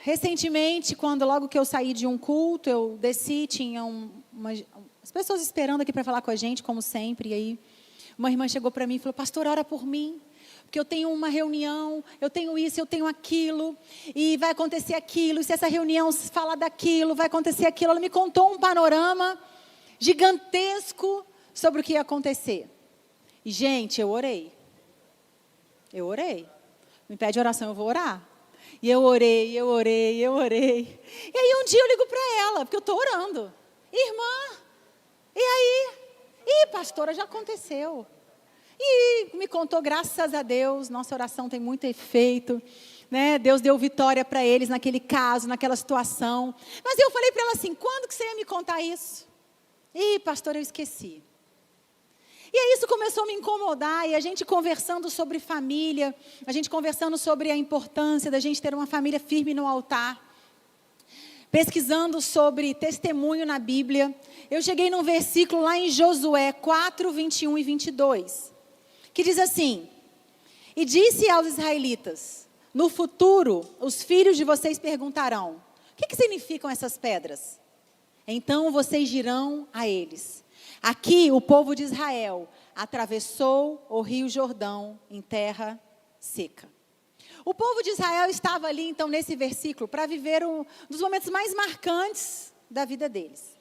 recentemente, logo que eu saí de um culto, eu desci, tinha as pessoas esperando aqui para falar com a gente, como sempre, e aí uma irmã chegou para mim e falou: pastor, ora por mim, porque eu tenho uma reunião, eu tenho isso, eu tenho aquilo, e vai acontecer aquilo, e se essa reunião falar daquilo, vai acontecer aquilo. Ela me contou um panorama gigantesco sobre o que ia acontecer. E, gente, eu orei. Me pede oração, eu vou orar. E eu orei. E aí um dia eu ligo para ela, porque eu estou orando. Irmã, e aí? Pastora, já aconteceu. E me contou, graças a Deus, nossa oração tem muito efeito, né? Deus deu vitória para eles naquele caso, naquela situação. Mas eu falei para ela assim: quando que você ia me contar isso? Pastora, eu esqueci. E aí isso começou a me incomodar, e a gente conversando sobre família, a gente conversando sobre a importância da gente ter uma família firme no altar, pesquisando sobre testemunho na Bíblia, eu cheguei num versículo lá em Josué 4, 21 e 22, que diz assim: e disse aos israelitas: no futuro, os filhos de vocês perguntarão: o que significam essas pedras? Então vocês dirão a eles: aqui o povo de Israel atravessou o rio Jordão em terra seca. O povo de Israel estava ali, então, nesse versículo, para viver um dos momentos mais marcantes da vida deles.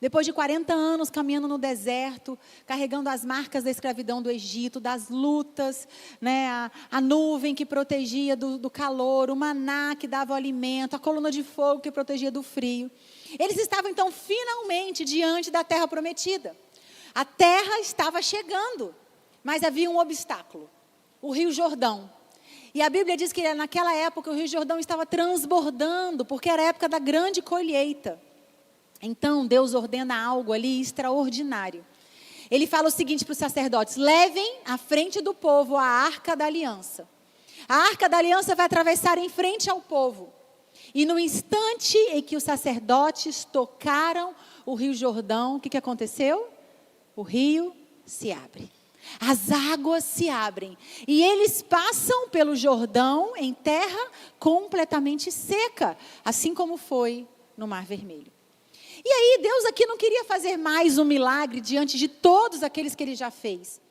Depois de 40 anos caminhando no deserto, carregando as marcas da escravidão do Egito, das lutas, né, a nuvem que protegia do calor, o maná que dava o alimento, a coluna de fogo que protegia do frio. Eles estavam, então, finalmente diante da terra prometida. A terra estava chegando, mas havia um obstáculo: o rio Jordão. E a Bíblia diz que naquela época o rio Jordão estava transbordando, porque era a época da grande colheita. Então Deus ordena algo ali extraordinário. Ele fala o seguinte para os sacerdotes: levem à frente do povo a arca da aliança. A arca da aliança vai atravessar em frente ao povo. E no instante em que os sacerdotes tocaram o rio Jordão, o que aconteceu? O rio se abre. As águas se abrem. E eles passam pelo Jordão em terra completamente seca, assim como foi no Mar Vermelho. E aí Deus aqui não queria fazer mais um milagre diante de todos aqueles que Ele já fez.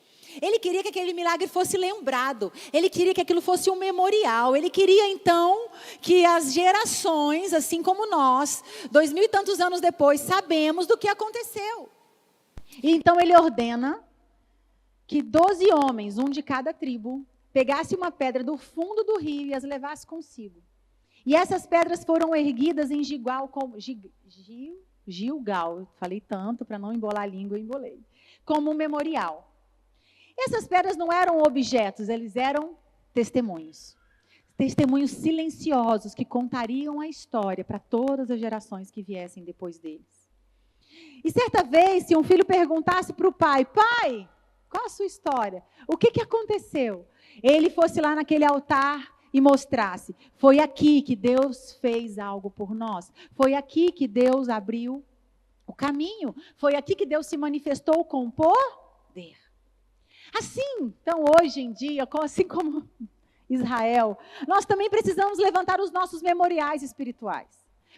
Ele queria que aquele milagre fosse lembrado. Ele queria que aquilo fosse um memorial. Ele queria então que as gerações, assim como nós, 2000 e tantos anos depois, sabemos do que aconteceu. E então Ele ordena que 12 homens, um de cada tribo, pegasse uma pedra do fundo do rio e as levasse consigo. E essas pedras foram erguidas em Gilgal, falei tanto para não embolar a língua, eu embolei, como um memorial. Essas pedras não eram objetos, eles eram testemunhos. Testemunhos silenciosos que contariam a história para todas as gerações que viessem depois deles. E certa vez, se um filho perguntasse para o pai: pai, qual a sua história? O que aconteceu? Ele fosse lá naquele altar e mostrasse: foi aqui que Deus fez algo por nós. Foi aqui que Deus abriu o caminho. Foi aqui que Deus se manifestou com poder. Assim, então, hoje em dia, assim como Israel, nós também precisamos levantar os nossos memoriais espirituais.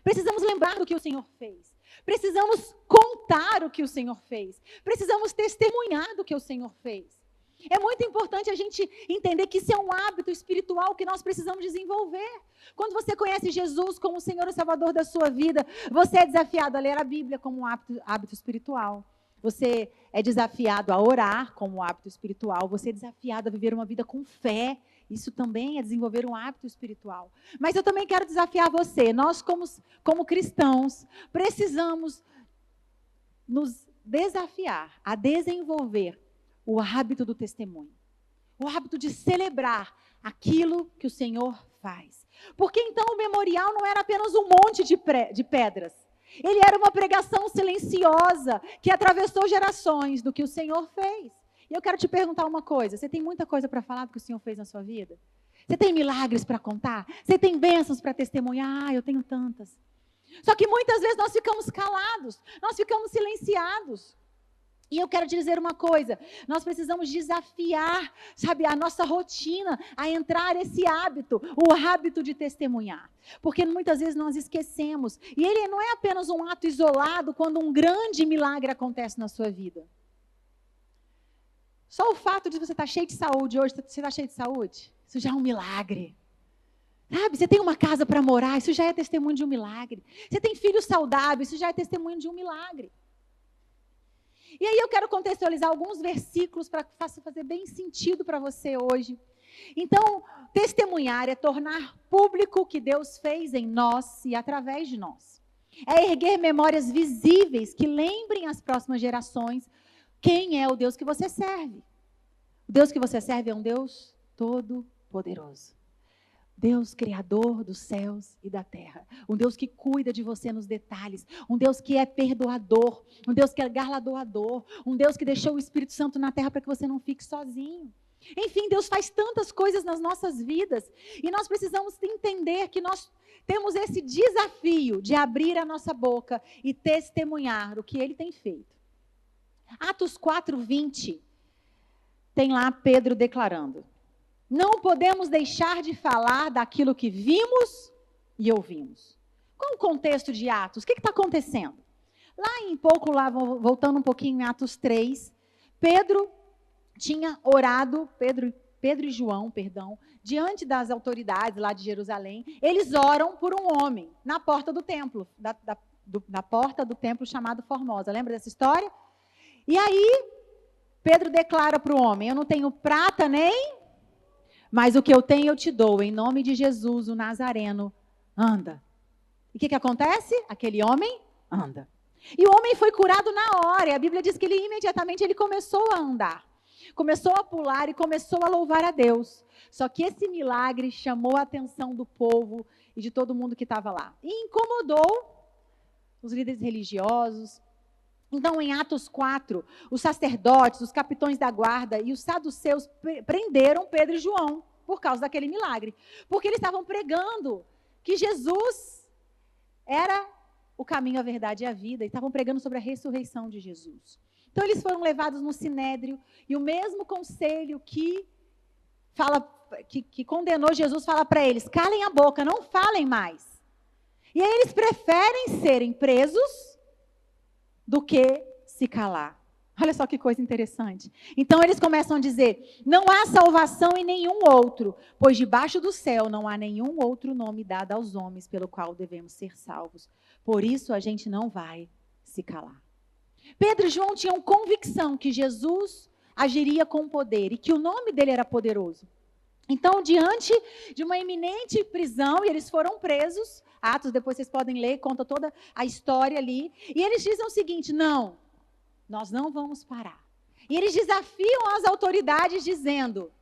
Precisamos lembrar do que o Senhor fez. Precisamos contar o que o Senhor fez. Precisamos testemunhar do que o Senhor fez. É muito importante a gente entender que isso é um hábito espiritual que nós precisamos desenvolver. Quando você conhece Jesus como o Senhor e Salvador da sua vida, você é desafiado a ler a Bíblia como um hábito espiritual. Você é desafiado a orar como um hábito espiritual. Você é desafiado a viver uma vida com fé. Isso também é desenvolver um hábito espiritual. Mas eu também quero desafiar você. Nós, como cristãos, precisamos nos desafiar a desenvolver o hábito do testemunho. O hábito de celebrar aquilo que o Senhor faz. Porque então o memorial não era apenas um monte de pedras. Ele era uma pregação silenciosa que atravessou gerações do que o Senhor fez. E eu quero te perguntar uma coisa: você tem muita coisa para falar do que o Senhor fez na sua vida? Você tem milagres para contar? Você tem bênçãos para testemunhar? Ah, eu tenho tantas. Só que muitas vezes nós ficamos calados, nós ficamos silenciados. E eu quero te dizer uma coisa, nós precisamos desafiar, sabe, a nossa rotina, a entrar esse hábito, o hábito de testemunhar. Porque muitas vezes nós esquecemos. E ele não é apenas um ato isolado quando um grande milagre acontece na sua vida. Só o fato de você estar cheio de saúde hoje, você está cheio de saúde, isso já é um milagre. Sabe, você tem uma casa para morar, isso já é testemunho de um milagre. Você tem filhos saudáveis, isso já é testemunho de um milagre. E aí eu quero contextualizar alguns versículos para fazer bem sentido para você hoje. Então, testemunhar é tornar público o que Deus fez em nós e através de nós. É erguer memórias visíveis que lembrem as próximas gerações quem é o Deus que você serve. O Deus que você serve é um Deus todo-poderoso. Deus criador dos céus e da terra. Um Deus que cuida de você nos detalhes. Um Deus que é perdoador. Um Deus que é galardoador. Um Deus que deixou o Espírito Santo na terra para que você não fique sozinho. Enfim, Deus faz tantas coisas nas nossas vidas. E nós precisamos entender que nós temos esse desafio de abrir a nossa boca e testemunhar o que Ele tem feito. Atos 4:20, tem lá Pedro declarando: não podemos deixar de falar daquilo que vimos e ouvimos. Qual o contexto de Atos? O que está acontecendo? Voltando um pouquinho em Atos 3, Pedro tinha orado, Pedro e João, diante das autoridades lá de Jerusalém, eles oram por um homem na porta do templo, na porta do templo chamado Formosa. Lembra dessa história? E aí, Pedro declara para o homem: eu não tenho prata mas o que eu tenho eu te dou, em nome de Jesus, o Nazareno, anda. E o que acontece? Aquele homem anda. E o homem foi curado na hora, e a Bíblia diz que ele imediatamente começou a andar. Começou a pular e começou a louvar a Deus. Só que esse milagre chamou a atenção do povo e de todo mundo que estava lá. E incomodou os líderes religiosos. Então, em Atos 4, os sacerdotes, os capitães da guarda e os saduceus prenderam Pedro e João por causa daquele milagre. Porque eles estavam pregando que Jesus era o caminho, a verdade e a vida. E estavam pregando sobre a ressurreição de Jesus. Então, eles foram levados no sinédrio. E o mesmo conselho que condenou Jesus fala para eles: calem a boca, não falem mais. E aí eles preferem serem presos do que se calar. Olha só que coisa interessante. Então eles começam a dizer: não há salvação em nenhum outro, pois debaixo do céu não há nenhum outro nome dado aos homens pelo qual devemos ser salvos. Por isso a gente não vai se calar. Pedro e João tinham convicção que Jesus agiria com poder e que o nome dele era poderoso. Então, diante de uma iminente prisão, e eles foram presos, Atos, depois vocês podem ler, conta toda a história ali. E eles dizem o seguinte: não, nós não vamos parar. E eles desafiam as autoridades dizendo: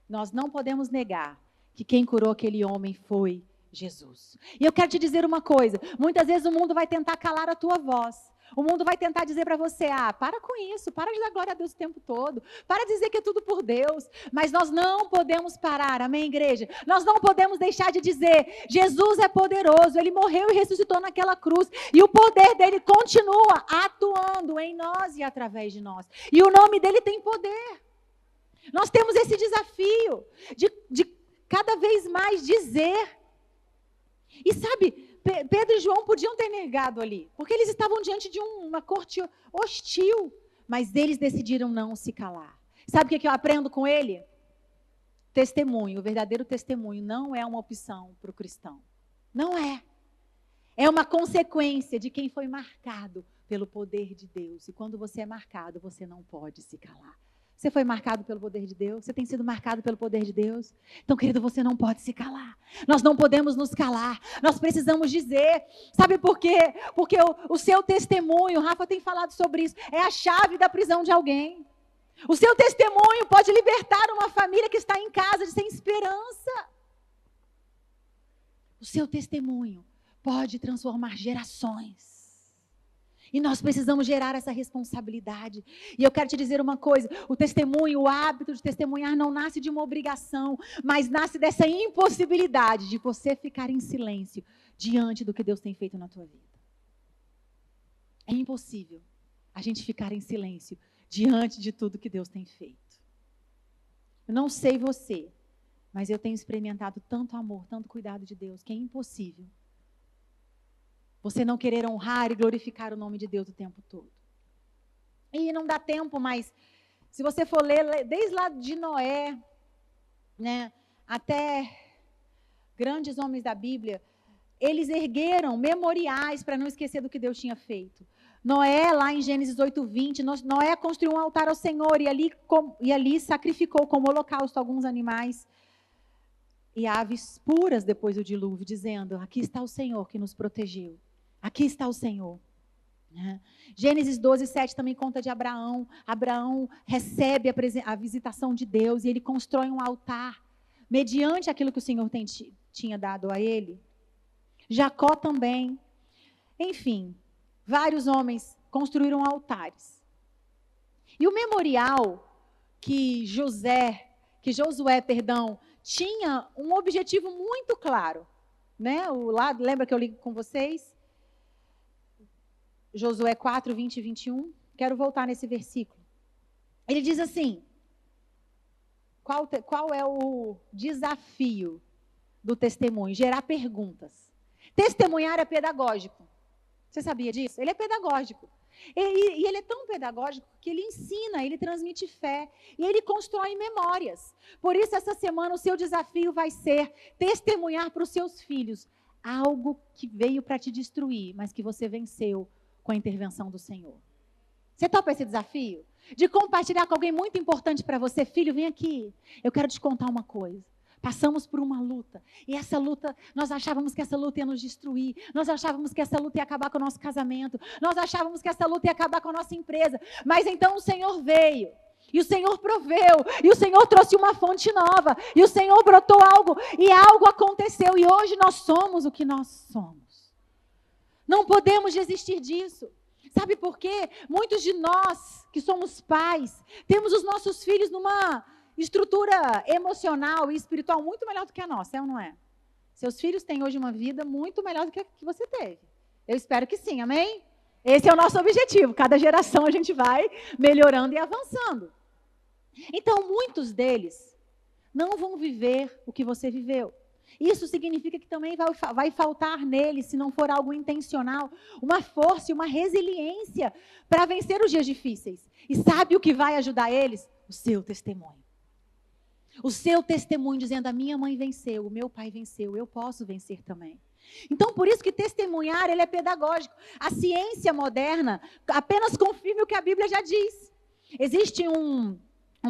nós não podemos negar que quem curou aquele homem foi Jesus. E eu quero te dizer uma coisa: muitas vezes o mundo vai tentar calar a tua voz. O mundo vai tentar dizer para você: para com isso, para de dar glória a Deus o tempo todo, para de dizer que é tudo por Deus. Mas nós não podemos parar, amém, igreja? Nós não podemos deixar de dizer: Jesus é poderoso, Ele morreu e ressuscitou naquela cruz, e o poder dEle continua atuando em nós e através de nós. E o nome dEle tem poder. Nós temos esse desafio de cada vez mais dizer. E sabe, Pedro e João podiam ter negado ali, porque eles estavam diante de uma corte hostil, mas eles decidiram não se calar. Sabe o que eu aprendo com ele? Testemunho, o verdadeiro testemunho não é uma opção para o cristão. Não é. É uma consequência de quem foi marcado pelo poder de Deus. E quando você é marcado, você não pode se calar. Você foi marcado pelo poder de Deus? Você tem sido marcado pelo poder de Deus? Então, querido, você não pode se calar. Nós não podemos nos calar. Nós precisamos dizer. Sabe por quê? Porque o seu testemunho, Rafa tem falado sobre isso, é a chave da prisão de alguém. O seu testemunho pode libertar uma família que está em casa sem esperança. O seu testemunho pode transformar gerações. E nós precisamos gerar essa responsabilidade. E eu quero te dizer uma coisa: o testemunho, o hábito de testemunhar não nasce de uma obrigação, mas nasce dessa impossibilidade de você ficar em silêncio diante do que Deus tem feito na tua vida. É impossível a gente ficar em silêncio diante de tudo que Deus tem feito. Eu não sei você, mas eu tenho experimentado tanto amor, tanto cuidado de Deus, que é impossível você não querer honrar e glorificar o nome de Deus o tempo todo. E não dá tempo, mas se você for ler, desde lá de Noé, né, até grandes homens da Bíblia, eles ergueram memoriais para não esquecer do que Deus tinha feito. Noé, lá em Gênesis 8:20, Noé construiu um altar ao Senhor e ali sacrificou como holocausto alguns animais e aves puras depois do dilúvio, dizendo: aqui está o Senhor que nos protegeu. Aqui está o Senhor. Gênesis 12:7 também conta de Abraão. Abraão recebe a visitação de Deus e ele constrói um altar mediante aquilo que o Senhor tinha dado a ele. Jacó também. Enfim, vários homens construíram altares. E o memorial que Josué, tinha um objetivo muito claro, né? Lembra que eu li com vocês? Josué 4:20 e 21. Quero voltar nesse versículo. Ele diz assim: qual é o desafio do testemunho? Gerar perguntas. Testemunhar é pedagógico. Você sabia disso? Ele é pedagógico. E ele é tão pedagógico que ele ensina, ele transmite fé. E ele constrói memórias. Por isso, essa semana, o seu desafio vai ser testemunhar para os seus filhos algo que veio para te destruir, mas que você venceu com a intervenção do Senhor. Você topa esse desafio? De compartilhar com alguém muito importante para você. Filho, vem aqui. Eu quero te contar uma coisa. Passamos por uma luta. E essa luta, nós achávamos que essa luta ia nos destruir. Nós achávamos que essa luta ia acabar com o nosso casamento. Nós achávamos que essa luta ia acabar com a nossa empresa. Mas então o Senhor veio. E o Senhor proveu. E o Senhor trouxe uma fonte nova. E o Senhor brotou algo. E algo aconteceu. E hoje nós somos o que nós somos. Não podemos desistir disso. Sabe por quê? Muitos de nós que somos pais, temos os nossos filhos numa estrutura emocional e espiritual muito melhor do que a nossa, é ou não é? Seus filhos têm hoje uma vida muito melhor do que a que você teve. Eu espero que sim, amém? Esse é o nosso objetivo. Cada geração a gente vai melhorando e avançando. Então, muitos deles não vão viver o que você viveu. Isso significa que também vai faltar neles, se não for algo intencional, uma força e uma resiliência para vencer os dias difíceis. E sabe o que vai ajudar eles? O seu testemunho. O seu testemunho dizendo: a minha mãe venceu, o meu pai venceu, eu posso vencer também. Então, por isso que testemunhar, ele é pedagógico. A ciência moderna apenas confirma o que a Bíblia já diz. Existe um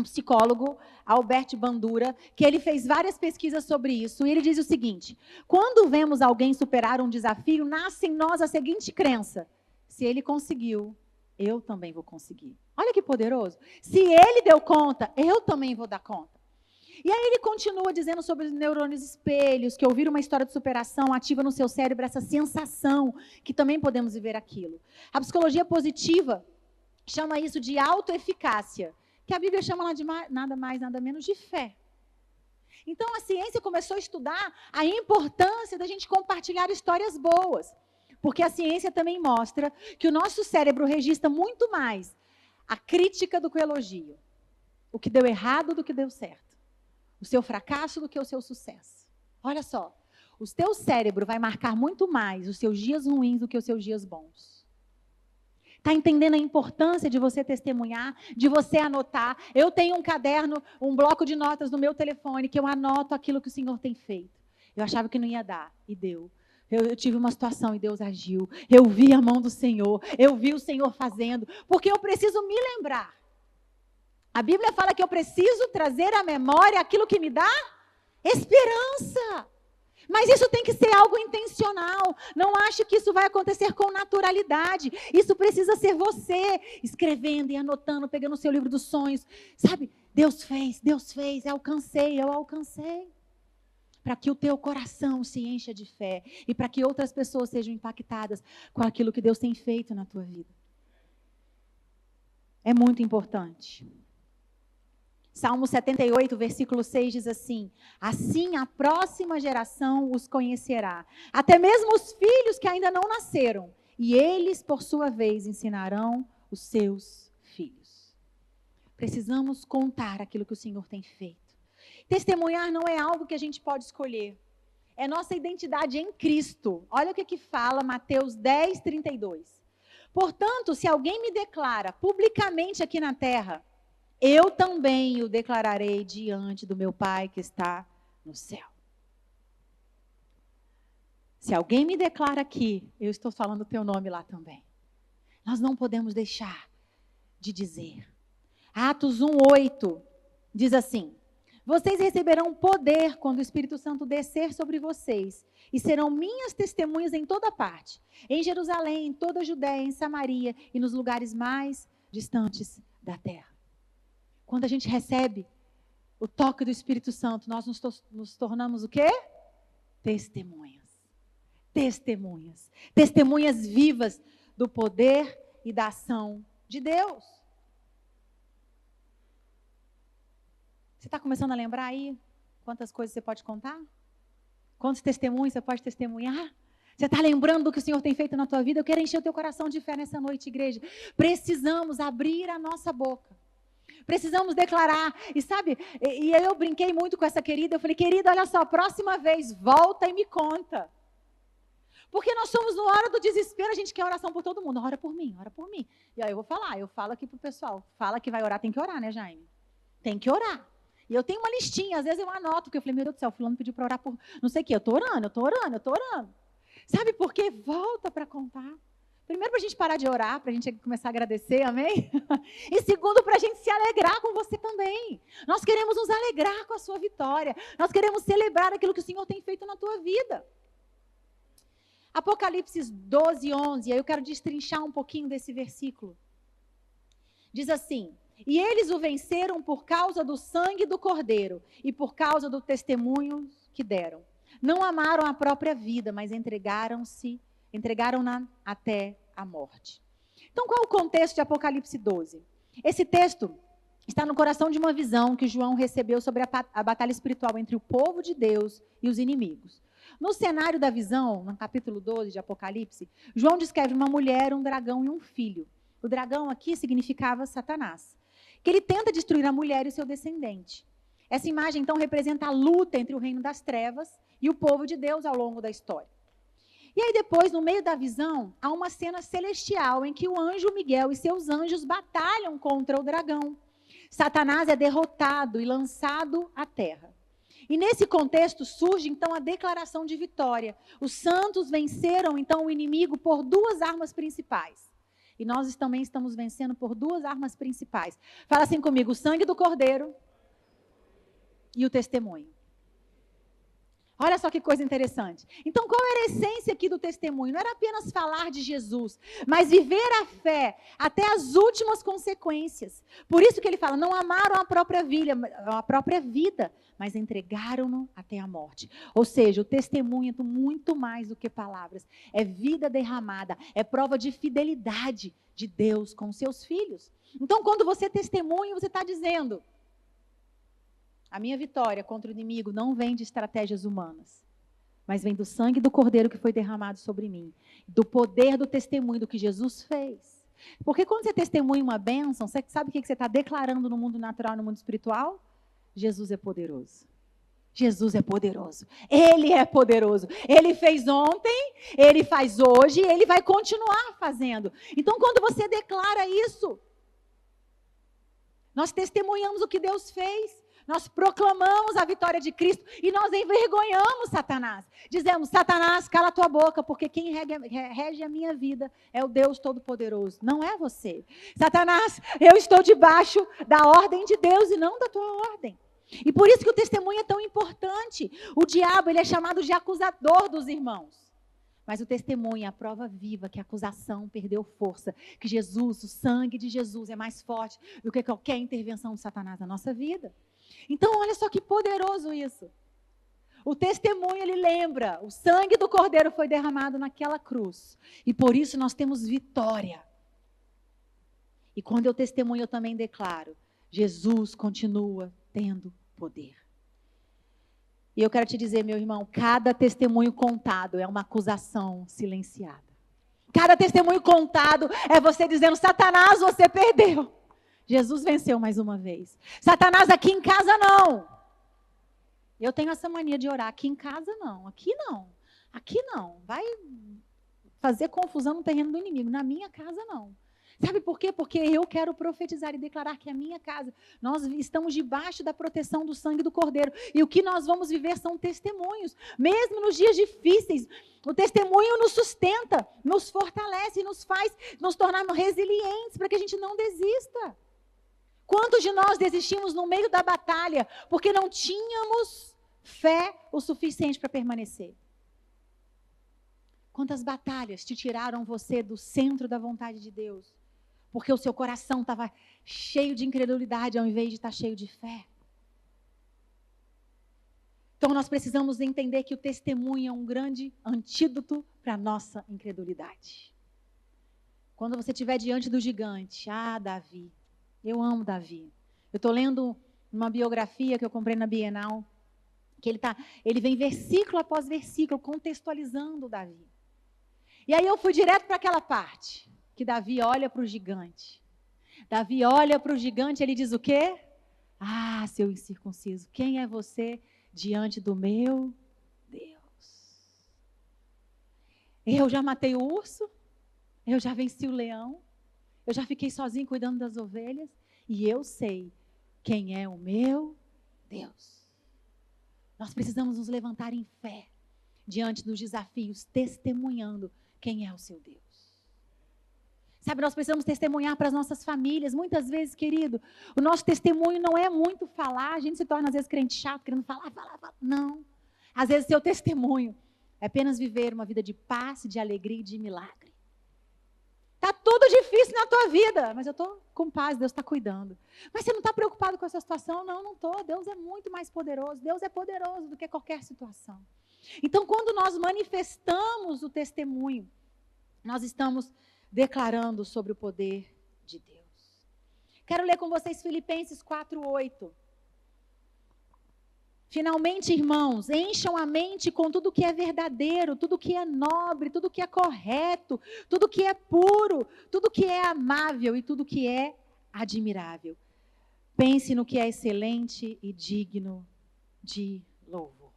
psicólogo, Albert Bandura, que ele fez várias pesquisas sobre isso, e ele diz o seguinte: quando vemos alguém superar um desafio, nasce em nós a seguinte crença: se ele conseguiu, eu também vou conseguir. Olha que poderoso. Se ele deu conta, eu também vou dar conta. E aí ele continua dizendo sobre os neurônios espelhos, que ouvir uma história de superação ativa no seu cérebro essa sensação que também podemos viver aquilo. A psicologia positiva chama isso de autoeficácia, que a Bíblia chama de nada mais, nada menos de fé. Então, a ciência começou a estudar a importância da gente compartilhar histórias boas, porque a ciência também mostra que o nosso cérebro registra muito mais a crítica do que o elogio, o que deu errado do que deu certo, o seu fracasso do que o seu sucesso. Olha só, o teu cérebro vai marcar muito mais os seus dias ruins do que os seus dias bons. Está entendendo a importância de você testemunhar, de você anotar? Eu tenho um caderno, um bloco de notas no meu telefone, que eu anoto aquilo que o Senhor tem feito. Eu achava que não ia dar, e deu. Eu tive uma situação e Deus agiu. Eu vi a mão do Senhor, eu vi o Senhor fazendo, porque eu preciso me lembrar. A Bíblia fala que eu preciso trazer à memória aquilo que me dá esperança. Mas isso tem que ser algo intencional. Não ache que isso vai acontecer com naturalidade. Isso precisa ser você escrevendo e anotando, pegando o seu livro dos sonhos. Sabe? Deus fez, eu alcancei. Para que o teu coração se encha de fé e para que outras pessoas sejam impactadas com aquilo que Deus tem feito na tua vida. É muito importante. Salmo 78, versículo 6 diz assim: assim a próxima geração os conhecerá, até mesmo os filhos que ainda não nasceram, e eles, por sua vez, ensinarão os seus filhos. Precisamos contar aquilo que o Senhor tem feito. Testemunhar não é algo que a gente pode escolher. É nossa identidade em Cristo. Olha o que fala Mateus 10, 32. Portanto, se alguém me declara publicamente aqui na terra, eu também o declararei diante do meu Pai que está no céu. Se alguém me declara aqui, eu estou falando o teu nome lá também. Nós não podemos deixar de dizer. Atos 1:8 diz assim: vocês receberão poder quando o Espírito Santo descer sobre vocês e serão minhas testemunhas em toda parte, em Jerusalém, em toda a Judéia, em Samaria e nos lugares mais distantes da terra. Quando a gente recebe o toque do Espírito Santo, nós nos tornamos o quê? Testemunhas. Testemunhas. Testemunhas vivas do poder e da ação de Deus. Você está começando a lembrar aí quantas coisas você pode contar? Quantos testemunhos você pode testemunhar? Você está lembrando do que o Senhor tem feito na tua vida? Eu quero encher o teu coração de fé nessa noite, igreja. Precisamos abrir a nossa boca. Precisamos declarar. E sabe, e eu brinquei muito com essa querida. Eu falei, querida, olha só, próxima vez, volta e me conta. Porque nós somos no hora do desespero, a gente quer oração por todo mundo. Ora por mim, ora por mim. E aí eu vou falar, eu falo aqui pro pessoal. Fala que vai orar, tem que orar, né, Jaime? Tem que orar. E eu tenho uma listinha, às vezes eu anoto, porque eu falei, meu Deus do céu, fulano pediu para orar por não sei o quê. Eu estou orando. Sabe por quê? Volta para contar. Primeiro, para a gente parar de orar, para a gente começar a agradecer, amém? E segundo, para a gente se alegrar com você também. Nós queremos nos alegrar com a sua vitória. Nós queremos celebrar aquilo que o Senhor tem feito na tua vida. Apocalipse 12:11, aí eu quero destrinchar um pouquinho desse versículo. Diz assim: e eles o venceram por causa do sangue do Cordeiro e por causa do testemunho que deram. Não amaram a própria vida, mas entregaram-na até a morte. Então, qual é o contexto de Apocalipse 12? Esse texto está no coração de uma visão que João recebeu sobre a batalha espiritual entre o povo de Deus e os inimigos. No cenário da visão, no capítulo 12 de Apocalipse, João descreve uma mulher, um dragão e um filho. O dragão aqui significava Satanás, que ele tenta destruir a mulher e o seu descendente. Essa imagem, então, representa a luta entre o reino das trevas e o povo de Deus ao longo da história. E aí depois, no meio da visão, há uma cena celestial em que o anjo Miguel e seus anjos batalham contra o dragão. Satanás é derrotado e lançado à terra. E nesse contexto surge, então, a declaração de vitória. Os santos venceram, então, o inimigo por duas armas principais. E nós também estamos vencendo por duas armas principais. Fala assim comigo: o sangue do Cordeiro e o testemunho. Olha só que coisa interessante. Então, qual era a essência aqui do testemunho? Não era apenas falar de Jesus, mas viver a fé até as últimas consequências. Por isso que ele fala, não amaram a própria vida, mas entregaram-no até a morte. Ou seja, o testemunho é muito mais do que palavras. É vida derramada, é prova de fidelidade de Deus com seus filhos. Então, quando você testemunha, você está dizendo: a minha vitória contra o inimigo não vem de estratégias humanas, mas vem do sangue do Cordeiro que foi derramado sobre mim, do poder do testemunho do que Jesus fez. Porque quando você testemunha uma bênção, você sabe o que você está declarando no mundo natural e no mundo espiritual? Jesus é poderoso. Jesus é poderoso. Ele é poderoso. Ele fez ontem, ele faz hoje e ele vai continuar fazendo. Então, quando você declara isso, nós testemunhamos o que Deus fez. Nós proclamamos a vitória de Cristo e nós envergonhamos Satanás. Dizemos: Satanás, cala a tua boca, porque quem rege a minha vida é o Deus Todo-Poderoso, não é você. Satanás, eu estou debaixo da ordem de Deus e não da tua ordem. E por isso que o testemunho é tão importante. O diabo, ele é chamado de acusador dos irmãos. Mas o testemunho é a prova viva que a acusação perdeu força, que Jesus, o sangue de Jesus é mais forte do que qualquer intervenção de Satanás na nossa vida. Então, olha só que poderoso isso. O testemunho, ele lembra, o sangue do Cordeiro foi derramado naquela cruz. E por isso nós temos vitória. E quando eu testemunho, eu também declaro, Jesus continua tendo poder. E eu quero te dizer, meu irmão, cada testemunho contado é uma acusação silenciada. Cada testemunho contado é você dizendo: Satanás, você perdeu. Jesus venceu mais uma vez. Satanás, aqui em casa não. Eu tenho essa mania de orar. Aqui em casa não. Aqui não. Aqui não. Vai fazer confusão no terreno do inimigo. Na minha casa não. Sabe por quê? Porque eu quero profetizar e declarar que a minha casa, nós estamos debaixo da proteção do sangue do Cordeiro. E o que nós vamos viver são testemunhos. Mesmo nos dias difíceis, o testemunho nos sustenta, nos fortalece, nos faz nos tornarmos resilientes para que a gente não desista. Quantos de nós desistimos no meio da batalha porque não tínhamos fé o suficiente para permanecer? Quantas batalhas te tiraram você do centro da vontade de Deus? Porque o seu coração estava cheio de incredulidade ao invés de estar cheio de fé. Então nós precisamos entender que o testemunho é um grande antídoto para a nossa incredulidade. Quando você estiver diante do gigante, Davi, eu amo Davi. Eu estou lendo uma biografia que eu comprei na Bienal, que ele vem versículo após versículo contextualizando Davi. E aí eu fui direto para aquela parte, que Davi olha para o gigante. Davi olha para o gigante e ele diz o quê? Seu incircunciso, quem é você diante do meu Deus? Eu já matei o urso, eu já venci o leão, eu já fiquei sozinho cuidando das ovelhas, e eu sei quem é o meu Deus. Nós precisamos nos levantar em fé, diante dos desafios, testemunhando quem é o seu Deus. Sabe, nós precisamos testemunhar para as nossas famílias. Muitas vezes, querido, o nosso testemunho não é muito falar. A gente se torna, às vezes, crente chato, querendo falar. Não. Às vezes, seu testemunho é apenas viver uma vida de paz, de alegria e de milagre. Está tudo difícil na tua vida, mas eu estou com paz, Deus está cuidando. Mas você não está preocupado com essa situação? Não, não estou. Deus é muito mais poderoso. Deus é poderoso do que qualquer situação. Então, quando nós manifestamos o testemunho, nós estamos declarando sobre o poder de Deus. Quero ler com vocês Filipenses 4:8. Finalmente, irmãos, encham a mente com tudo que é verdadeiro, tudo que é nobre, tudo que é correto, tudo que é puro, tudo que é amável e tudo que é admirável. Pense no que é excelente e digno de louvor.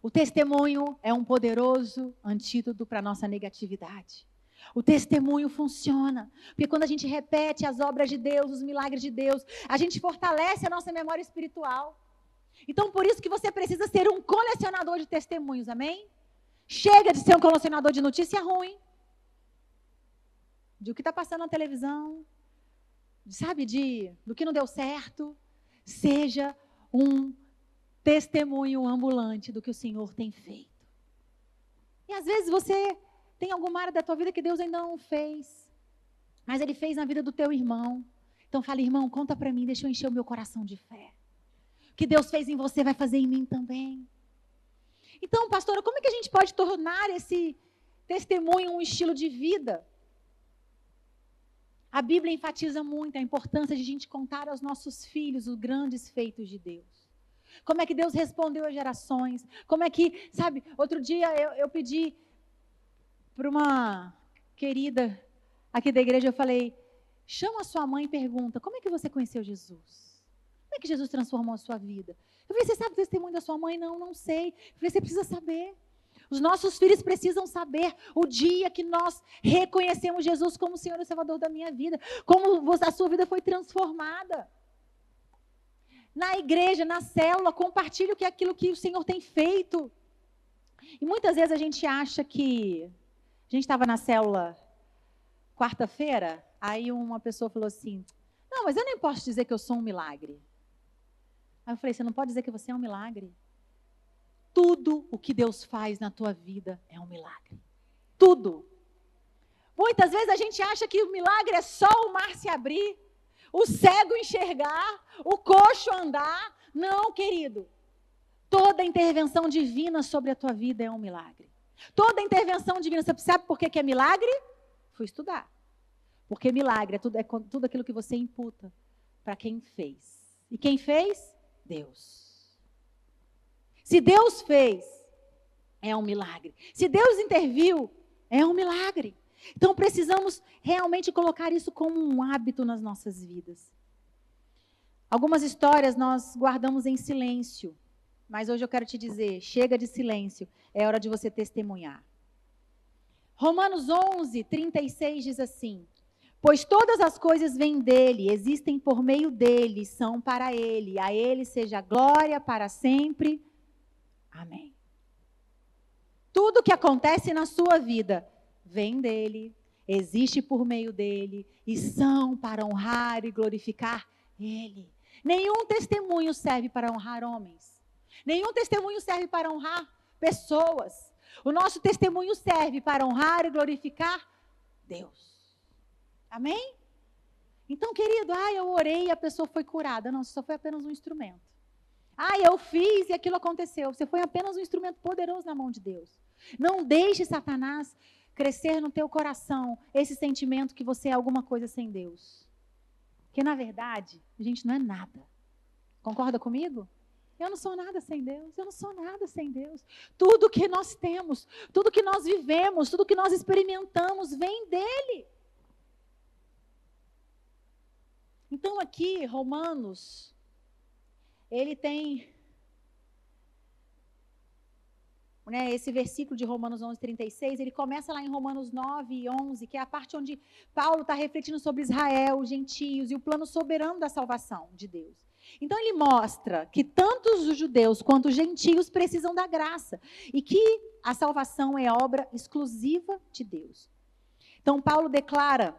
O testemunho é um poderoso antídoto para a nossa negatividade. O testemunho funciona, porque quando a gente repete as obras de Deus, os milagres de Deus, a gente fortalece a nossa memória espiritual. Então, por isso que você precisa ser um colecionador de testemunhos, amém? Chega de ser um colecionador de notícia ruim, de o que está passando na televisão, do que não deu certo. Seja um testemunho ambulante do que o Senhor tem feito. E às vezes você tem alguma área da tua vida que Deus ainda não fez, mas Ele fez na vida do teu irmão. Então fala, irmão, conta para mim, deixa eu encher o meu coração de fé. O que Deus fez em você vai fazer em mim também. Então, pastora, como é que a gente pode tornar esse testemunho um estilo de vida? A Bíblia enfatiza muito a importância de a gente contar aos nossos filhos os grandes feitos de Deus. Como é que Deus respondeu às gerações? Como é que, outro dia eu pedi para uma querida aqui da igreja, eu falei, chama a sua mãe e pergunta, como é que você conheceu Jesus? Como é que Jesus transformou a sua vida? Eu falei, você sabe o testemunho da sua mãe? Não, não sei. Eu falei, você precisa saber. Os nossos filhos precisam saber o dia que nós reconhecemos Jesus como o Senhor e o Salvador da minha vida, como a sua vida foi transformada. Na igreja, na célula, compartilhe aquilo que o Senhor tem feito. E muitas vezes a gente acha que... A gente estava na célula quarta-feira, aí uma pessoa falou assim, não, mas eu nem posso dizer que eu sou um milagre. Aí eu falei, você não pode dizer que você é um milagre? Tudo o que Deus faz na tua vida é um milagre. Tudo. Muitas vezes a gente acha que o milagre é só o mar se abrir, o cego enxergar, o coxo andar. Não, querido. Toda intervenção divina sobre a tua vida é um milagre. Toda intervenção divina, você sabe por que é milagre? Fui estudar. Porque milagre é tudo aquilo que você imputa para quem fez. E quem fez? Deus. Se Deus fez, é um milagre. Se Deus interviu, é um milagre. Então, precisamos realmente colocar isso como um hábito nas nossas vidas. Algumas histórias nós guardamos em silêncio, mas hoje eu quero te dizer, chega de silêncio, é hora de você testemunhar. Romanos 11, 36 diz assim: pois todas as coisas vêm dele, existem por meio dele, são para ele. A ele seja a glória para sempre. Amém. Tudo que acontece na sua vida vem dele, existe por meio dele e são para honrar e glorificar ele. Nenhum testemunho serve para honrar homens. Nenhum testemunho serve para honrar pessoas. O nosso testemunho serve para honrar e glorificar Deus. Amém? Então, querido, eu orei e a pessoa foi curada. Não, você só foi apenas um instrumento. Eu fiz e aquilo aconteceu. Você foi apenas um instrumento poderoso na mão de Deus. Não deixe Satanás crescer no teu coração esse sentimento que você é alguma coisa sem Deus. Porque, na verdade, a gente não é nada. Concorda comigo? Eu não sou nada sem Deus, eu não sou nada sem Deus. Tudo que nós temos, tudo que nós vivemos, tudo que nós experimentamos vem dele. Então aqui, Romanos, ele tem, esse versículo de Romanos 11, 36, ele começa lá em Romanos 9 e 11, que é a parte onde Paulo está refletindo sobre Israel, os gentios e o plano soberano da salvação de Deus. Então ele mostra que tanto os judeus quanto os gentios precisam da graça e que a salvação é obra exclusiva de Deus. Então Paulo declara,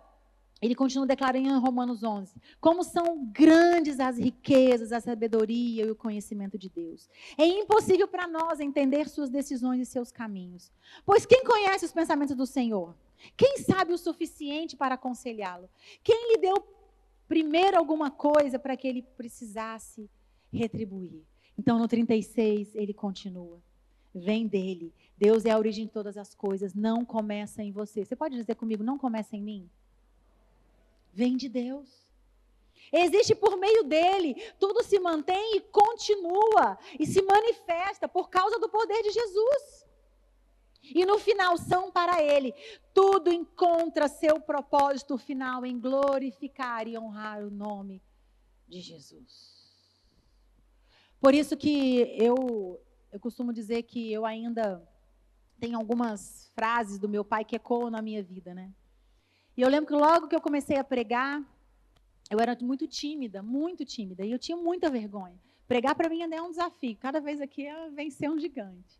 ele continua declarando em Romanos 11, como são grandes as riquezas, a sabedoria e o conhecimento de Deus. É impossível para nós entender suas decisões e seus caminhos. Pois quem conhece os pensamentos do Senhor? Quem sabe o suficiente para aconselhá-lo? Quem lhe deu primeiro alguma coisa para que ele precisasse retribuir? Então no 36 ele continua. Vem dele. Deus é a origem de todas as coisas. Não começa em você. Você pode dizer comigo, não começa em mim? Vem de Deus. Existe por meio dele. Tudo se mantém e continua. E se manifesta por causa do poder de Jesus. E no final são para ele. Tudo encontra seu propósito final em glorificar e honrar o nome de Jesus. Por isso que eu costumo dizer que eu ainda tenho algumas frases do meu pai que ecoam na minha vida, né? E eu lembro que logo que eu comecei a pregar, eu era muito tímida, e eu tinha muita vergonha. Pregar para mim ainda é um desafio, cada vez aqui é vencer um gigante.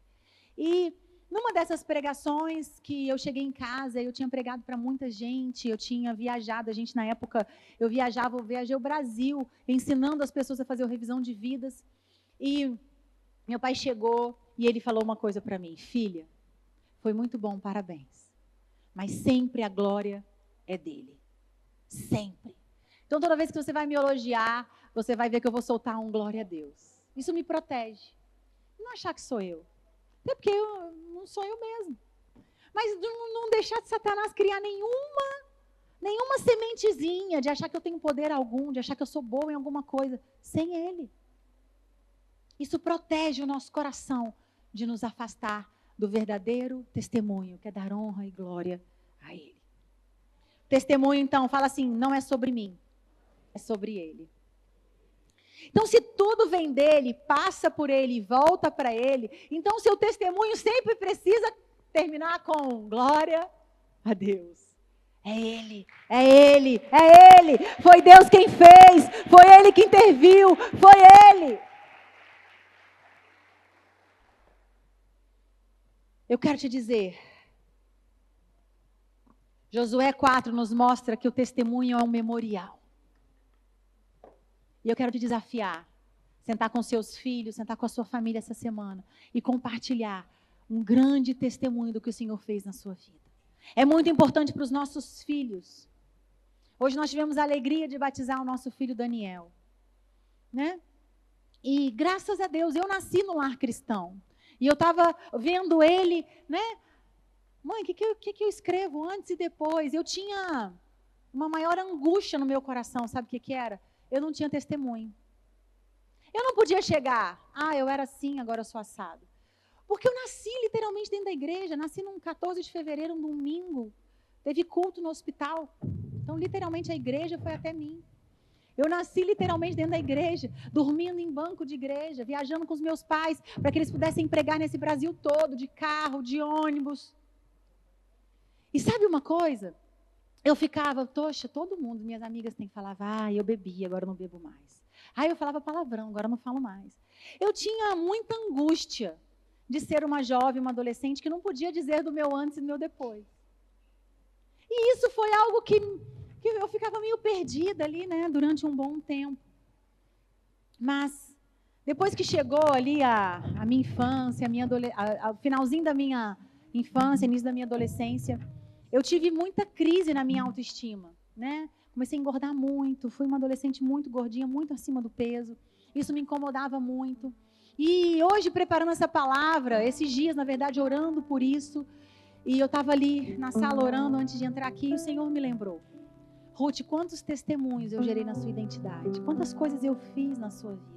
E numa dessas pregações que eu cheguei em casa, eu tinha pregado para muita gente, eu tinha viajado, a gente na época, eu viajei o Brasil, ensinando as pessoas a fazer a revisão de vidas. E meu pai chegou e ele falou uma coisa para mim: filha, foi muito bom, parabéns, mas sempre a glória é dele. Sempre. Então, toda vez que você vai me elogiar, você vai ver que eu vou soltar um glória a Deus. Isso me protege. Não achar que sou eu. Até porque não sou eu mesmo. Mas não deixar de Satanás criar nenhuma sementezinha de achar que eu tenho poder algum, de achar que eu sou boa em alguma coisa, sem ele. Isso protege o nosso coração de nos afastar do verdadeiro testemunho, que é dar honra e glória a ele. Testemunho, então, fala assim, não é sobre mim, é sobre ele. Então, se tudo vem dele, passa por ele e volta para ele, então seu testemunho sempre precisa terminar com glória a Deus. É ele, é ele, é ele. Foi Deus quem fez, foi ele que interviu, foi ele. Eu quero te dizer, Josué 4 nos mostra que o testemunho é um memorial. E eu quero te desafiar, sentar com seus filhos, sentar com a sua família essa semana e compartilhar um grande testemunho do que o Senhor fez na sua vida. É muito importante para os nossos filhos. Hoje nós tivemos a alegria de batizar o nosso filho Daniel, né? E graças a Deus, eu nasci no lar cristão. E eu estava vendo ele, né? Mãe, o que eu escrevo antes e depois? Eu tinha uma maior angústia no meu coração, sabe o que era? Eu não tinha testemunho. Eu não podia chegar, eu era assim, agora eu sou assado. Porque eu nasci literalmente dentro da igreja, nasci num 14 de fevereiro, um domingo, Teve culto no hospital. Então, literalmente, a igreja foi até mim. Eu nasci literalmente dentro da igreja, dormindo em banco de igreja, viajando com os meus pais, para que eles pudessem pregar nesse Brasil todo, de carro, de ônibus. E sabe uma coisa? Eu ficava, toxa, todo mundo, minhas amigas têm que falar, eu bebi, agora eu não bebo mais. Eu falava palavrão, agora eu não falo mais. Eu tinha muita angústia de ser uma jovem, uma adolescente, que não podia dizer do meu antes e do meu depois. E isso foi algo que eu ficava meio perdida ali, né, durante um bom tempo. Mas, depois que chegou ali a minha infância, o finalzinho da minha infância, início da minha adolescência, eu tive muita crise na minha autoestima, né? Comecei a engordar muito, fui uma adolescente muito gordinha, muito acima do peso. Isso me incomodava muito. E hoje, preparando essa palavra, esses dias, na verdade, orando por isso, e eu estava ali na sala orando antes de entrar aqui, e o Senhor me lembrou. Ruth, quantos testemunhos eu gerei na sua identidade? Quantas coisas eu fiz na sua vida?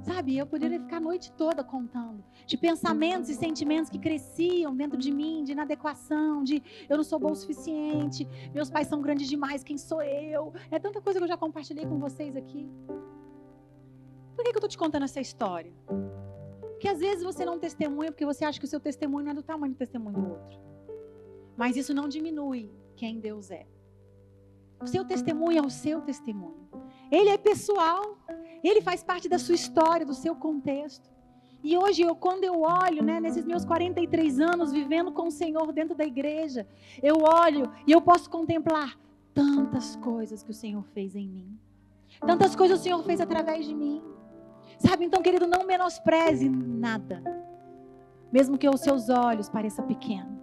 Sabe, eu poderia ficar a noite toda contando de pensamentos e sentimentos que cresciam dentro de mim, de inadequação, de eu não sou bom o suficiente, meus pais são grandes demais, quem sou eu? É tanta coisa que eu já compartilhei com vocês aqui. Por que eu estou te contando essa história? Porque às vezes você não testemunha porque você acha que o seu testemunho não é do tamanho do testemunho do outro. Mas isso não diminui quem Deus é. O seu testemunho é o seu testemunho. Ele é pessoal. Ele faz parte da sua história, do seu contexto. E hoje, quando eu olho, né, nesses meus 43 anos, vivendo com o Senhor dentro da igreja, eu olho e eu posso contemplar tantas coisas que o Senhor fez em mim. Tantas coisas o Senhor fez através de mim. Sabe, então, querido, não menospreze nada. Mesmo que aos seus olhos pareça pequeno.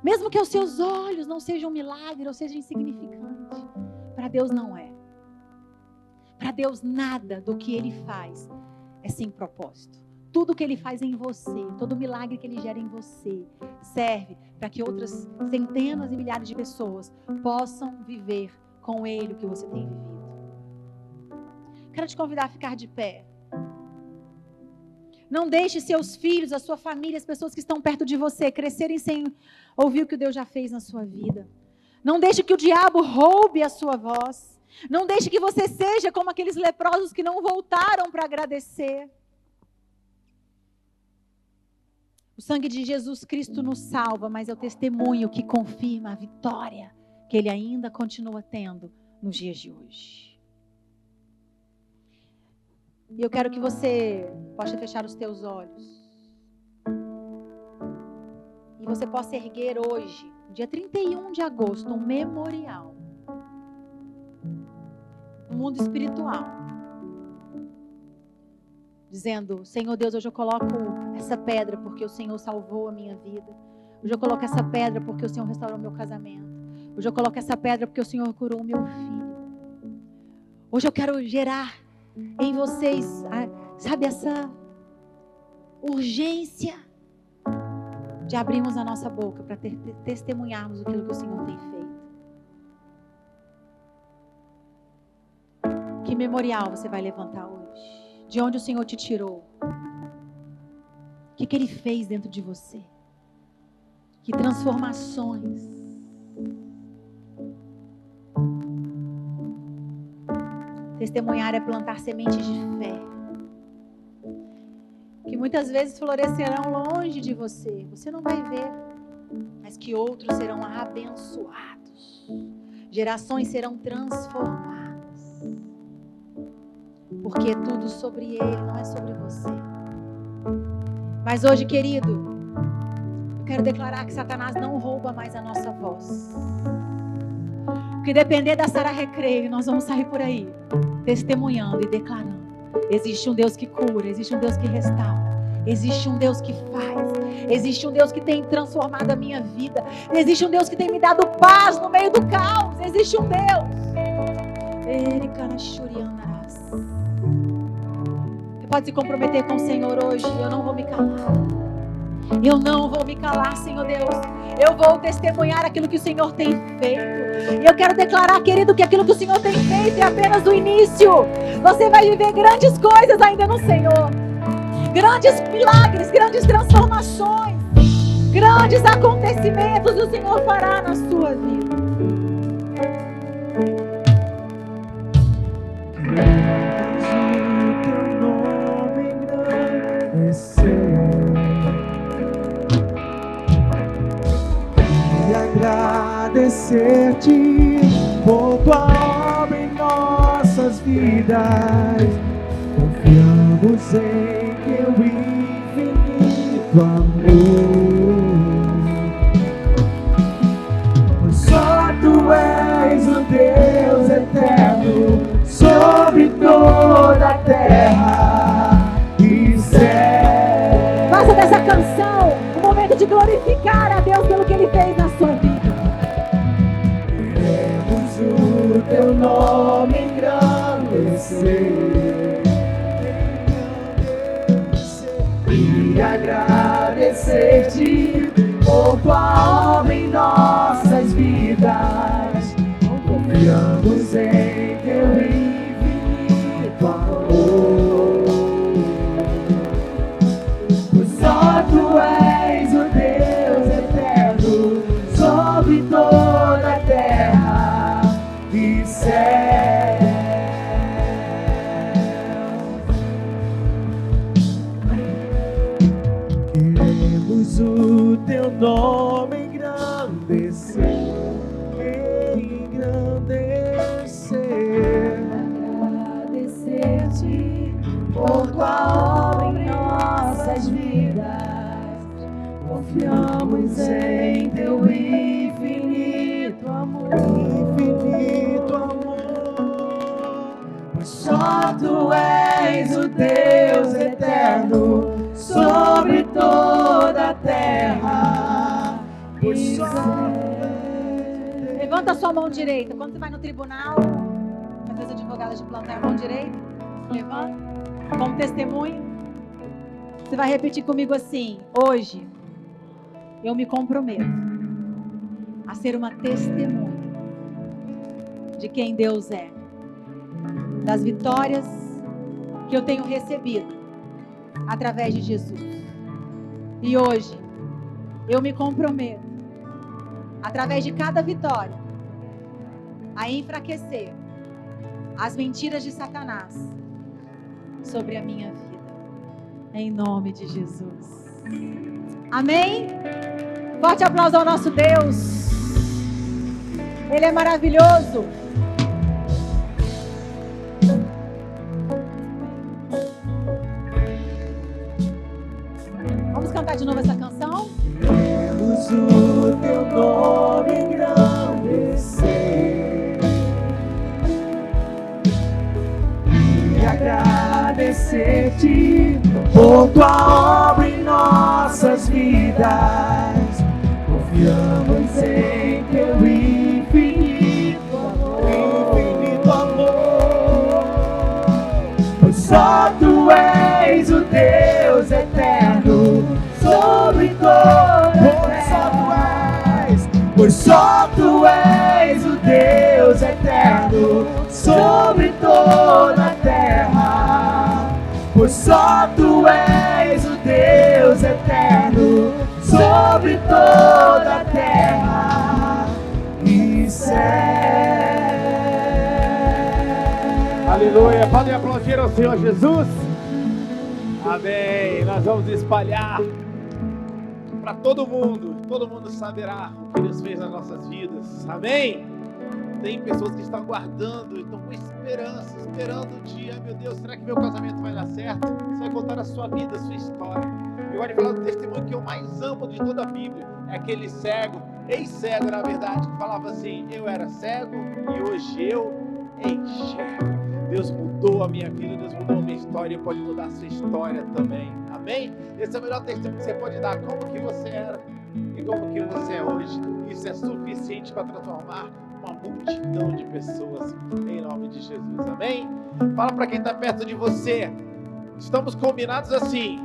Mesmo que aos seus olhos não seja um milagre ou seja insignificante. Para Deus não é. Para Deus nada do que Ele faz é sem propósito. Tudo que Ele faz em você, todo milagre que Ele gera em você, serve para que outras centenas e milhares de pessoas possam viver com Ele o que você tem vivido. Quero te convidar a ficar de pé. Não deixe seus filhos, a sua família, as pessoas que estão perto de você crescerem sem ouvir o que Deus já fez na sua vida. Não deixe que o diabo roube a sua voz. Não deixe que você seja como aqueles leprosos que não voltaram para agradecer. O sangue de Jesus Cristo nos salva, mas é o testemunho que confirma a vitória que Ele ainda continua tendo nos dias de hoje. E eu quero que você possa fechar os teus olhos. E você possa erguer hoje, dia 31 de agosto, um memorial. No mundo espiritual. Dizendo, Senhor Deus, hoje eu coloco essa pedra porque o Senhor salvou a minha vida. Hoje eu coloco essa pedra porque o Senhor restaurou o meu casamento. Hoje eu coloco essa pedra porque o Senhor curou o meu filho. Hoje eu quero gerar em vocês, sabe, essa urgência de abrirmos a nossa boca para testemunharmos aquilo que o Senhor tem feito. Que memorial você vai levantar hoje? De onde o Senhor te tirou? O que Ele fez dentro de você? Que transformações? Testemunhar é plantar sementes de fé, que muitas vezes florescerão longe de você. Você não vai ver, mas que outros serão abençoados. Gerações serão transformadas. Porque é tudo sobre Ele, não é sobre você. Mas hoje, querido, eu quero declarar que Satanás não rouba mais a nossa voz. Porque depender da Sara Recreio, nós vamos sair por aí, testemunhando e declarando. Existe um Deus que cura, existe um Deus que restaura, existe um Deus que faz, existe um Deus que tem transformado a minha vida, existe um Deus que tem me dado paz no meio do caos, existe um Deus. Você pode se comprometer com o Senhor hoje. Eu não vou me calar. Eu não vou me calar, Senhor Deus. Eu vou testemunhar aquilo que o Senhor tem feito. E eu quero declarar, querido, que aquilo que o Senhor tem feito é apenas o início. Você vai viver grandes coisas ainda no Senhor. Grandes milagres, grandes transformações, grandes acontecimentos. O Senhor Senhor fará na sua vida. Agradecer-te por tua obra em nossas vidas. Confiamos em teu infinito amor. Pois só tu és o Deus eterno sobre toda a terra e céu. Faça dessa canção um momento de glorificar a Deus pelo que Ele fez na sua vida. O teu nome engrandecer e agradecer-te por tua obra em nossas vidas. Confiamos em teu infinito amor. Pois só tu és o Deus eterno sobre toda a terra e céu. Queremos o teu nome engrandecer, agradecer-te por tua obra em nossas vidas. Confiamos em teu infinito amor. Só tu és o Deus eterno sobre toda a terra. Levanta a sua mão direita. Quando você vai no tribunal, fazer as advogadas de plantão, a mão direita, levanta, como testemunho. Você vai repetir comigo assim: hoje eu me comprometo a ser uma testemunha de quem Deus é, das vitórias que eu tenho recebido através de Jesus. E hoje eu me comprometo, através de cada vitória, a enfraquecer as mentiras de Satanás sobre a minha vida, em nome de Jesus. Amém? Forte aplauso ao nosso Deus. Ele é maravilhoso. Vamos cantar de novo essa canção? Queremos o teu nome engrandecer e agradecer-te por tua obra em nossas vidas. Confiamos em teu infinito amor. Pois só tu és o Deus eterno sobre toda a terra. Pois só tu és o Deus eterno sobre toda a terra. Pois só tu és o Deus eterno sobre toda a terra e céu. Aleluia, podem aplaudir ao Senhor Jesus. Amém. Nós vamos espalhar para todo mundo saberá o que Deus fez nas nossas vidas. Amém. Tem pessoas que estão aguardando, estão com esperança, esperando o dia. Meu Deus, será que meu casamento vai dar certo? Você vai contar a sua vida, a sua história. Eu gosto de falar do testemunho que eu mais amo de toda a Bíblia. É aquele cego, ex-cego na verdade, que falava assim: eu era cego e hoje eu enxergo. Deus mudou a minha vida, Deus mudou a minha história e pode mudar a sua história também. Amém? Esse é o melhor testemunho que você pode dar. Como que você era e como que você é hoje. Isso é suficiente para transformar uma multidão de pessoas em nome de Jesus. Amém? Fala para quem está perto de você. Estamos combinados assim.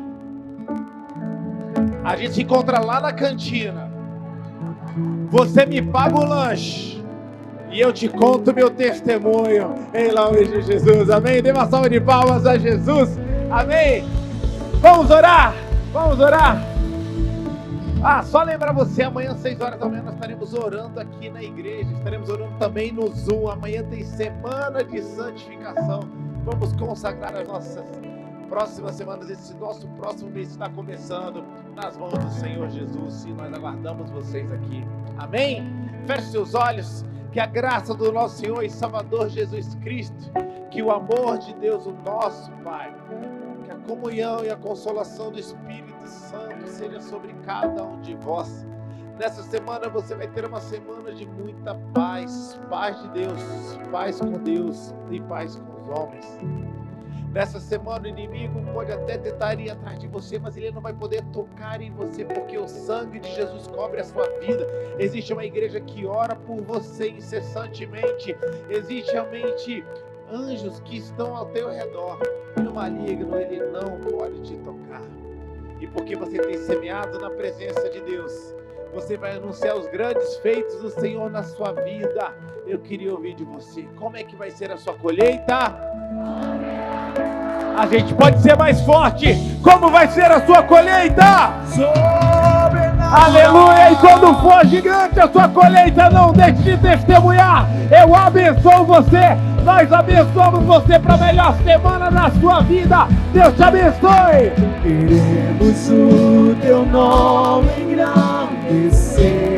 A gente se encontra lá na cantina. Você me paga o lanche e eu te conto meu testemunho em nome de Jesus. Amém? Dê uma salva de palmas a Jesus. Amém? Vamos orar. Vamos orar. Só lembrar você, amanhã às 6 horas da manhã nós estaremos orando aqui na igreja, estaremos orando também no Zoom. Amanhã tem semana de santificação. Vamos consagrar as nossas próximas semanas, esse nosso próximo mês está começando nas mãos do Senhor Jesus e nós aguardamos vocês aqui. Amém? Feche seus olhos, que a graça do nosso Senhor e Salvador Jesus Cristo, que o amor de Deus, o nosso Pai, que a comunhão e a consolação do Espírito Santo seja sobre cada um de vós. Nessa semana você vai ter uma semana de muita paz, paz de Deus, paz com Deus e paz com os homens. Nessa semana o inimigo pode até tentar ir atrás de você, mas ele não vai poder tocar em você, porque o sangue de Jesus cobre a sua vida. Existe uma igreja que ora por você incessantemente. Existe realmente anjos que estão ao teu redor. E o maligno, ele não pode te tocar. E porque você tem semeado na presença de Deus, você vai anunciar os grandes feitos do Senhor na sua vida. Eu queria ouvir de você. Como é que vai ser a sua colheita? A gente pode ser mais forte. Como vai ser a sua colheita? Aleluia! E quando for gigante a sua colheita, não deixe de testemunhar. Eu abençoo você. Nós abençoamos você para a melhor semana da sua vida. Deus te abençoe. Queremos o teu nome engrandecer.